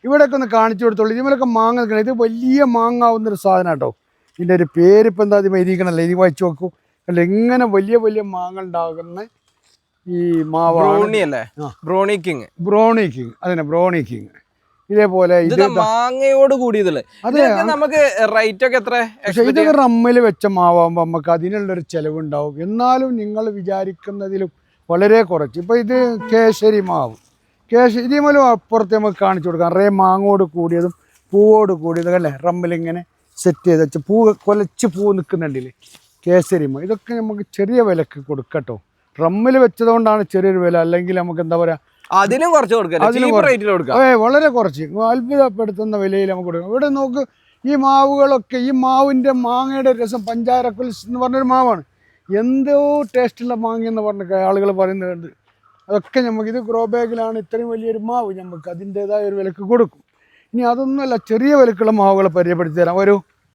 ഇവിടെയൊക്കെ ഒന്ന് കാണിച്ചു കൊടുത്തോളൂ. ഇതിമേലൊക്കെ മാങ്ങ നിൽക്കണം. ഇത് വലിയ മാങ്ങ ആവുന്നൊരു സാധനം കേട്ടോ. ഇതിൻ്റെ ഒരു പേരിപ്പോൾ എന്താ ഇത് എഴുതിക്കണല്ലോ, എഴുതി വായിച്ചു നോക്കൂ. അല്ല എങ്ങനെ വലിയ വലിയ മാങ്ങ ഉണ്ടാകുന്ന ഈ മാവാണ്. ബ്രോണി കിങ് അതന്നെ ബ്രോണി കിങ്. ഇതേപോലെ ഇത് മാങ്ങയോട് കൂടിയതല്ലേ. അതെ, നമുക്ക് റേറ്റ് ഒക്കെ എത്ര? പക്ഷെ ഇതൊക്കെ റമ്മിൽ വെച്ച മാവാകുമ്പോൾ നമുക്ക് അതിനുള്ളൊരു ചെലവുണ്ടാവും. എന്നാലും നിങ്ങൾ വിചാരിക്കുന്നതിലും വളരെ കുറച്ച്. ഇപ്പോൾ ഇത് കേസരി മാവ്, ഇതിമൂലം അപ്പുറത്ത് നമുക്ക് കാണിച്ചു കൊടുക്കാം. നിറയെ മാങ്ങോട് കൂടിയതും പൂവോട് കൂടിയതും അല്ലേ റമ്മിലിങ്ങനെ സെറ്റ് ചെയ്ത് വെച്ച് കൊലച്ച് പൂ നിൽക്കുന്നുണ്ടല്ലേ കേസരി മാവ്. ഇതൊക്കെ നമുക്ക് ചെറിയ വിലക്ക് കൊടുക്കട്ടോ. റമ്മിൽ വെച്ചതുകൊണ്ടാണ് ചെറിയൊരു വില. അല്ലെങ്കിൽ നമുക്ക് എന്താ പറയുക, അതിനും കുറച്ച് കൊടുക്കാം. വളരെ കുറച്ച് അത്ഭുതപ്പെടുത്തുന്ന വിലയിൽ നമുക്ക് കൊടുക്കാം. ഇവിടെ നോക്ക്, ഈ മാവുകളൊക്കെ, ഈ മാവിൻ്റെ മാങ്ങയുടെ രസം പഞ്ചാരക്കുൽസ് എന്ന് പറഞ്ഞൊരു മാവാണ്. എന്തോ ടേസ്റ്റുള്ള മാങ്ങ എന്ന് പറഞ്ഞ ആളുകൾ പറയുന്നുണ്ട്. അതൊക്കെ നമുക്ക് ഇത് ഗ്രോ ബാഗിലാണ് ഇത്രയും വലിയൊരു മാവ്, നമുക്ക് അതിൻ്റേതായ ഒരു വിലക്ക് കൊടുക്കും. ഇനി അതൊന്നുമല്ല, ചെറിയ വിലക്കുള്ള മാവുകളെ പരിചയപ്പെടുത്തി തരാം. ഒരു